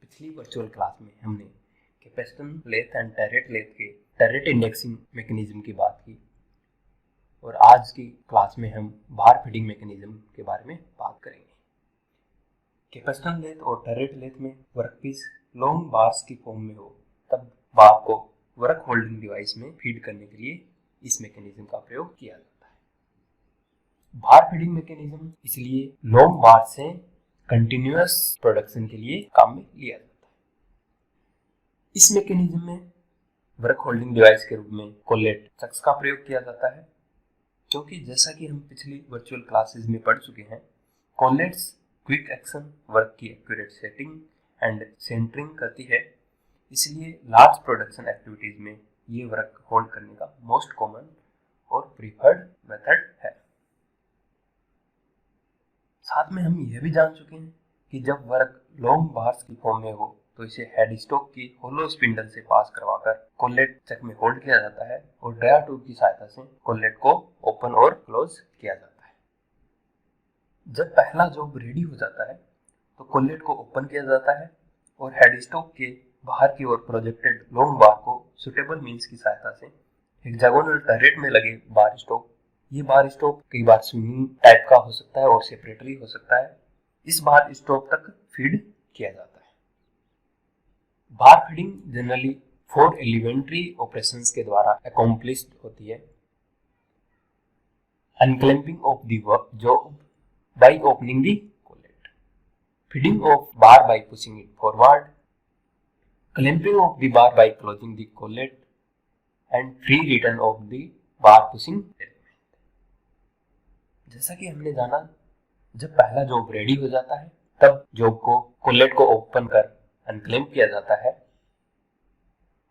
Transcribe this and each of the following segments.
पिछली virtual class में हमने capstan lathe and turret lathe के टैरेट इंडेक्सिंग मैकेनिज्म की बात की और आज की क्लास में हम बार फीडिंग मैकेनिज्म के बारे में बात करेंगे। कैपेस्टन लेथ और टैरेट लेथ में वर्कपीस लॉन्ग बार्स की फॉर्म में हो तब बार को वर्क होल्डिंग डिवाइस में फीड करने के लिए इस मैकेनिज्म का प्रयोग किया जाता है। बार फीडिंग मैकेनिज्म इसलिए लॉन्ग बार से कंटिन्यूअस प्रोडक्शन के लिए काम में लिया जाता है। इस मैकेनिज्म में वर्क होल्डिंग डिवाइस के रूप में कोलेट चक्स का प्रयोग किया जाता है, क्योंकि जैसा कि हम पिछली वर्चुअल क्लासेस में पढ़ चुके हैं, कोलेट्स क्विक एक्शन वर्क की एक्यूरेट सेटिंग एंड सेंटरिंग करती है, इसलिए लार्ज प्रोडक्शन एक्टिविटीज में ये वर्क होल्ड करने का मोस्ट कॉमन और प्रीफर्ड मेथड है। साथ में हम यह भी जान चुके हैं कि जब वर्क लॉन्ग बार्स की फॉर्म में हो तो इसे हेड स्टॉक की होलो स्पिंडल से पास करवाकर कोलेट चक में होल्ड किया जाता है और ड्रायर ट्यूब की सहायता से कोलेट को ओपन और क्लोज किया जाता है। जब पहला जॉब रेडी हो जाता है तो कोलेट को ओपन किया जाता है और हेड स्टॉक के बाहर की ओर प्रोजेक्टेड लॉन्ग बार को सुटेबल मींस की सहायता से हेक्सागोनल टर्रेट में लगे बार स्टॉक, ये बार स्टॉक कई बार स्विंगिंग टाइप का हो सकता है और सेपरेटली हो सकता है, इस बार स्टॉक तक फीड किया जाता है। Bar feeding generally 4 elementary operations के द्वारा अकॉम्प्लिश्ड होती है। Unclamping of the job by opening the collet, feeding of bar by pushing it forward, clamping of the bar by closing the collet and free return of the bar pushing element. जैसा कि हमने जाना, जब पहला job ready हो जाता है तब जॉब को कोलेट को ओपन कर अनक्लैंप किया जाता है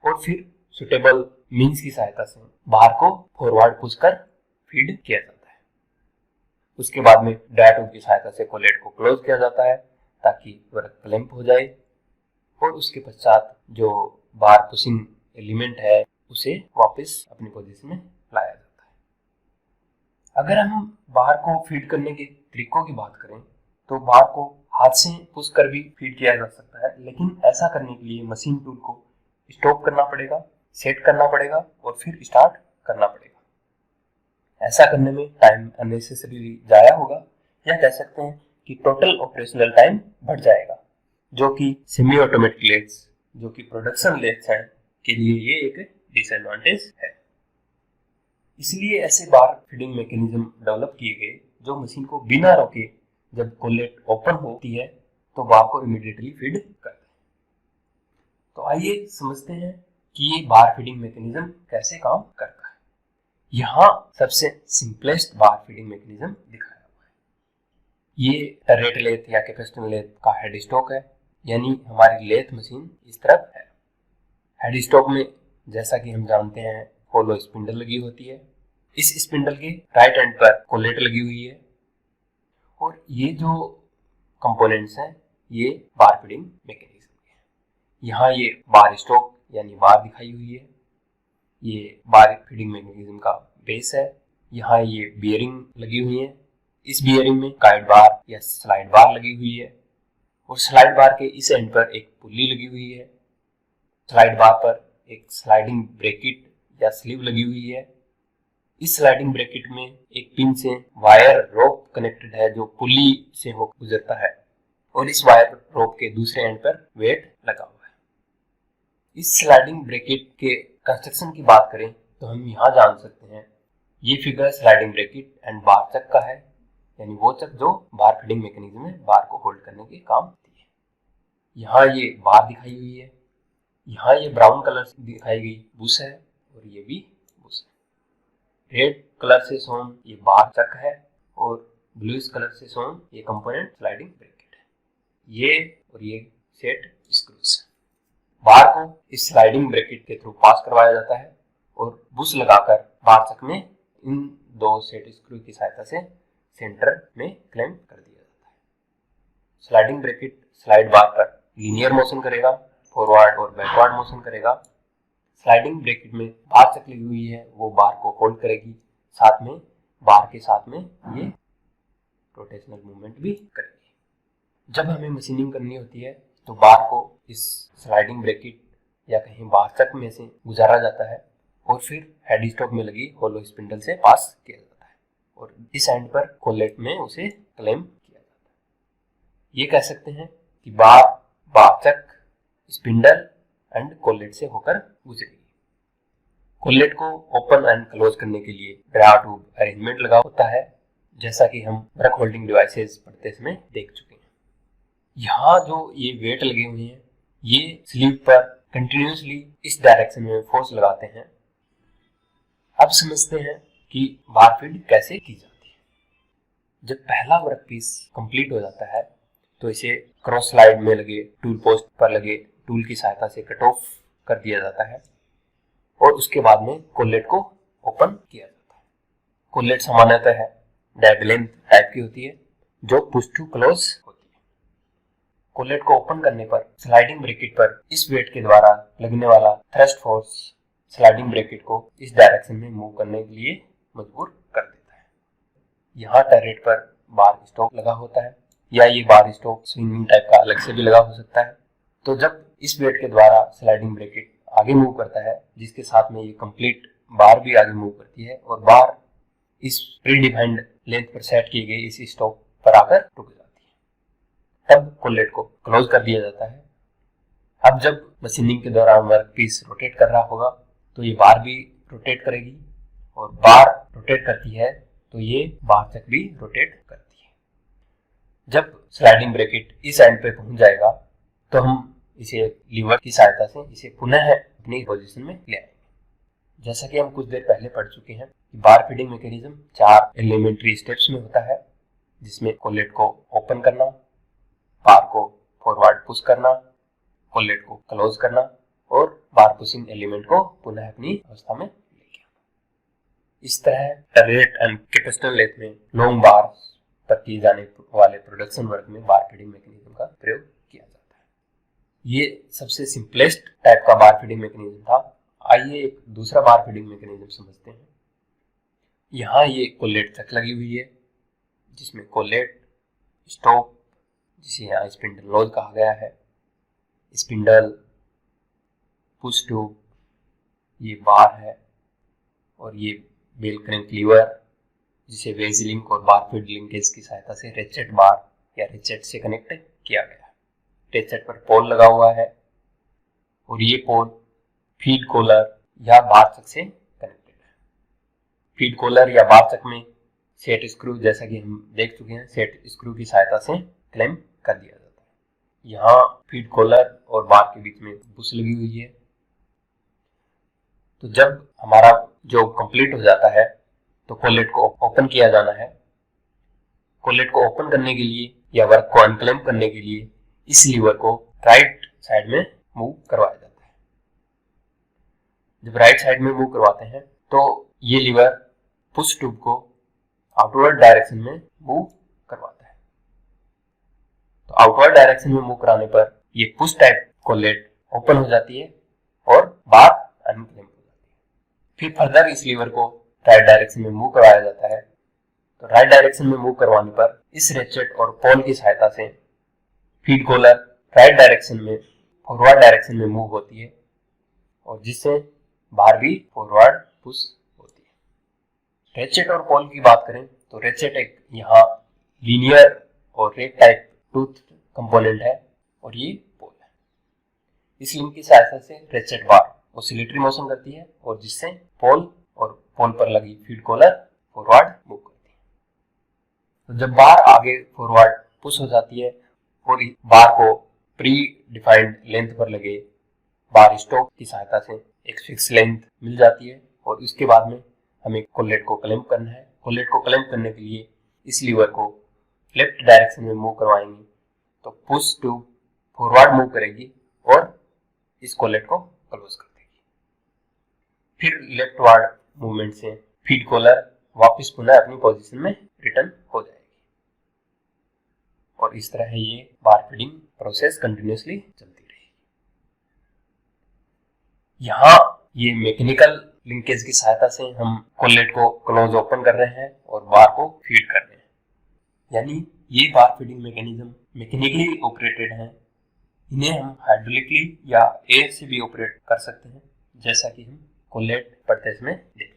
और फिर सुटेबल मींस की सहायता से बार को फॉरवर्ड पुश कर फीड किया जाता है। उसके बाद में ड्रायर ट्यूब की सहायता से कोलेट को क्लोज किया जाता है ताकि वर्क क्लैंप हो जाए और उसके पश्चात जो बार पुशिंग एलिमेंट है उसे वापस अपनी पोजीशन में लाया जाता है। अगर हम बार को फीड करने के तरीकों की बात करें तो बार को हाथ से पुश कर भी फीड किया जा सकता है, लेकिन ऐसा करने के लिए मशीन टूल को स्टॉप करना पड़ेगा, सेट करना पड़ेगा और फिर स्टार्ट करना पड़ेगा। ऐसा करने में टाइम अननेसेसरी जाया होगा या कह सकते हैं कि टोटल ऑपरेशनल टाइम बढ़ जाएगा, जो कि सेमी ऑटोमेटिक लेथ्स जो कि प्रोडक्शन लेथ्स हैं के लिए ये एक डिसएडवांटेज है। इसलिए ऐसे बार फीडिंग मैकेनिज्म डेवलप किए गए जो मशीन को बिना रोके जब कोलेट ओपन होती है तो बार को इमीडिएटली फीड करते हैं। तो आइए समझते हैं कि ये बार फीडिंग मैकेनिज्म कैसे काम करता है। यहाँ सबसे सिंपलेस्ट बार फीडिंग मैकेनिज्म दिखाया हुआ है। ये टर्रेट लेथ या कैपेस्टन लेथ का हेड स्टॉक है, यानी हमारी लेथ मशीन इस तरफ है। हेड स्टॉक में जैसा कि हम जानते हैं होलो स्पिंडल लगी होती है। इस स्पिंडल के राइट एंड पर कोलेट लगी हुई है और ये जो कंपोनेंट्स हैं ये बार फीडिंग मैकेनिज्म के हैं। यहाँ ये बार स्टॉक यानी बार दिखाई हुई है, ये बार फीडिंग मैकेनिज्म का बेस है। यहाँ ये बियरिंग लगी हुई है, इस बियरिंग में गाइड बार या स्लाइड बार लगी हुई है और स्लाइड बार के इस एंड पर एक पुल्ली लगी हुई है। स्लाइड बार पर एक स्लाइडिंग ब्रैकेट या स्लीव लगी हुई है। इस स्लाइडिंग ब्रैकेट में एक पिन से वायर रोप कनेक्टेड है जो पुली से हो गुजरता है और इस वायर रोप के दूसरे एंड पर वेट लगा हुआ है। इस स्लाइडिंग ब्रैकेट के कंस्ट्रक्शन की बात करें तो हम यहाँ जान सकते हैं ये फिगर स्लाइडिंग ब्रैकेट एंड बार चक का है, यानी वो चक जो बार फीडिंग मैकेनिज्म में बार को होल्ड करने के काम आती है। यहाँ ये बार दिखाई हुई है, यहाँ ये ब्राउन कलर से दिखाई गई बुश है और ये भी बुश है। रेड कलर से शोन ये बार चक है और ब्लूइश कलर से शोन ये कंपोनेंट स्लाइडिंग ब्रैकेट है। ये और ये सेट स्क्रूज है। बार को इस स्लाइडिंग ब्रैकेट के थ्रू पास करवाया जाता है और बुश लगाकर बार चक में इन दो सेट स्क्रू की सहायता से सेंटर में क्लैंप कर दिया जाता है। स्लाइडिंग ब्रैकेट स्लाइड बार पर लीनियर मोशन करेगा, फॉरवर्ड और बैकवर्ड मोशन करेगा। स्लाइडिंग ब्रैकेट में बार चक लगी हुई है, वो बार को होल्ड करेगी, साथ में बार के साथ में ये रोटेशनल मूवमेंट भी करेगी। जब हमें मशीनिंग करनी होती है तो बार को इस स्लाइडिंग ब्रैकेट या कहीं बार में से गुजारा जाता है और फिर हेड स्टॉक में लगी होलो स्पिंडल से पास किया जाता है और इस एंड पर कोलेट में उसे क्लेम किया जाता है। ये कह सकते हैं कि बार स्पिंडल एंड कोलेट से होकर गुजरेगी। कोलेट को ओपन एंड क्लोज करने के लिए ब्रा ट्यूब अरेंजमेंट लगा होता है, जैसा कि हम ब्रक होल्डिंग डिवाइसेस पढ़ते समय देख चुके हैं। यहाँ जो ये वेट लगे हुए हैं ये स्लीव पर कंटिन्यूसली इस डायरेक्शन में फोर्स लगाते हैं। अब समझते हैं कि बार फीड कैसे की जाती है। जब पहला वर्क पीस कंप्लीट हो जाता है तो इसे क्रॉस स्लाइड में लगे टूल पोस्ट पर लगे टूल की सहायता से कट ऑफ कर दिया जाता है और उसके बाद में कोलेट को ओपन किया जाता है। कोलेट सामान्यतः डैग लेंथ टाइप की होती है जो पुश टू क्लोज होती है। कोलेट को ओपन करने पर स्लाइडिंग ब्रैकेट पर इस वेट के द्वारा लगने वाला थ्रस्ट फोर्स स्लाइडिंग ब्रैकेट को इस डायरेक्शन में मूव करने के लिए मजबूर कर देता है। यहाँ टर्रेट पर बार स्टॉक लगा होता है या ये बार स्टॉक स्विंगिंग टाइप का अलग से भी लगा हो सकता है। तो जब इस वेट के द्वारा स्लाइडिंग ब्रैकेट आगे मूव करता है जिसके साथ में ये कंप्लीट बार भी आगे मूव करती है और बार इस प्री डिफाइंड लेंथ पर सेट किए गए इस स्टॉक पर आकर रुक जाती है। तब कोलेट को क्लोज कर दिया जाता है। अब जब मशीनिंग के दौरान वर्क पीस रोटेट कर रहा होगा तो ये बार भी रोटेट करेगी और बार रोटेट करती है तो ये बार तक भी रोटेट करती है। जब स्लाइडिंग ब्रैकेट इस एंड पे पहुंच जाएगा तो हम इसे लीवर की सहायता से इसे पुनः अपनी पोजीशन में ले आएंगे। जैसा कि हम कुछ देर पहले पढ़ चुके हैं कि बार फीडिंग मैकेनिज्म 4 एलिमेंट्री स्टेप्स में होता है, जिसमें कोलेट को ओपन करना, बार को फॉरवर्ड पुश करना, कोलेट को क्लोज करना और बार पुशिंग एलिमेंट को पुनः अपनी अवस्था में लेके आना। इस तरह टर्रेट एंड कैपेसिटर लेथ में लॉन्ग बार पर किए जाने वाले प्रोडक्शन वर्क में बार फीडिंग मैकेनिज्म का प्रयोग किया जाता है। ये सबसे सिंपलेस्ट टाइप का बार फीडिंग मैकेनिज्म था। आइए एक दूसरा बार फीडिंग मैकेनिज्म समझते हैं। यहाँ ये कोलेट तक लगी हुई है, जिसमें कोलेट, स्टॉक, जिसे यहाँ स्पिंडल नोज कहा गया है, स्पिंडल, पुश ट्यूब, ये बार है और ये बेल क्रैंक लीवर, जिसे वेज लिंक और बार फीड लिंकेज की सहायता से रेचेट बार या रेचेट से कनेक्ट किया गया है। रेचेट पर पोल लगा हुआ है और ये पोल फीड कॉलर या बार चक से कनेक्टेड है। फीड कॉलर या बार चक में सेट स्क्रू, जैसा कि हम देख चुके हैं, सेट स्क्रू की सहायता से क्लैंप कर दिया जाता है। यहाँ फीड कॉलर और बार के बीच में बुश लगी हुई है। तो जब हमारा जॉब कंप्लीट हो जाता है तो कोलेट को ओपन किया जाना है। कोलेट को ओपन करने के लिए या वर्क को अनक्लैंप करने के लिए इस लीवर को राइट साइड में मूव करवाया जाता है। जब राइट साइड में मूव करवाते हैं तो ये लीवर पुश ट्यूब को आउटवर्ड डायरेक्शन में मूव करवाता है। तो आउटवर्ड डायरेक्शन में मूव कराने पर ये पुश टाइप कोलेट ओपन हो जाती है और बार अनक्लैंप हो जाती है। फिर फर्दर इस लीवर को राइट डायरेक्शन में मूव करवाया जाता है। तो राइट डायरेक्शन में मूव करवाने पर इस रेचेट और पोल की सहायता से फीड कॉलर राइट डायरेक्शन में फॉरवर्ड डायरेक्शन में मूव होती है और जिससे बार भी फॉरवर्ड पुश होती है। रेचेट और पोल की बात करें तो रेचेट एक यहाँ लीनियर और रेक टाइप टूथ कंपोनेंट है और ये पोल है। इस लिंक की सहायता से रेचेट बार ऑसिलेटरी मोशन करती है और जिससे पोल और पोल पर लगी फीड कॉलर फॉरवर्ड मूव करती है। तो जब बार आगे फॉरवर्ड पुश हो जाती है और बार को प्री डिफाइंड लेंथ पर लगे बार स्टॉक की सहायता से एक फिक्स लेंथ मिल जाती है और इसके बाद में हमें कोलेट को क्लैंप करना है। कोलेट को क्लैंप करने के लिए इस लीवर को लेफ्ट डायरेक्शन में मूव करवाएंगे तो पुश ट्यूब फॉरवर्ड मूव करेगी और इस कोलेट को क्लोज कर देगी। फिर लेफ्टवर्ड मूवमेंट से फीड कॉलर वापस पुनः अपनी पोजीशन में रिटर्न हो जाएगी और इस तरह ये बार फीडिंग प्रोसेस कंटिन्यूअसली चलती रहेगी। यहाँ ये मैकेनिकल लिंकेज की सहायता से हम कोलेट को क्लोज ओपन कर रहे हैं और बार को फीड कर रहे हैं। यानी ये बार फीडिंग मैकेनिज्म मैकेनिकली ऑपरेटेड है। इन्हें हम हाइड्रोलिकली या एयर से भी ऑपरेट कर सकते हैं, जैसा कि हम कोलेट पढ़ते इसमें देखें।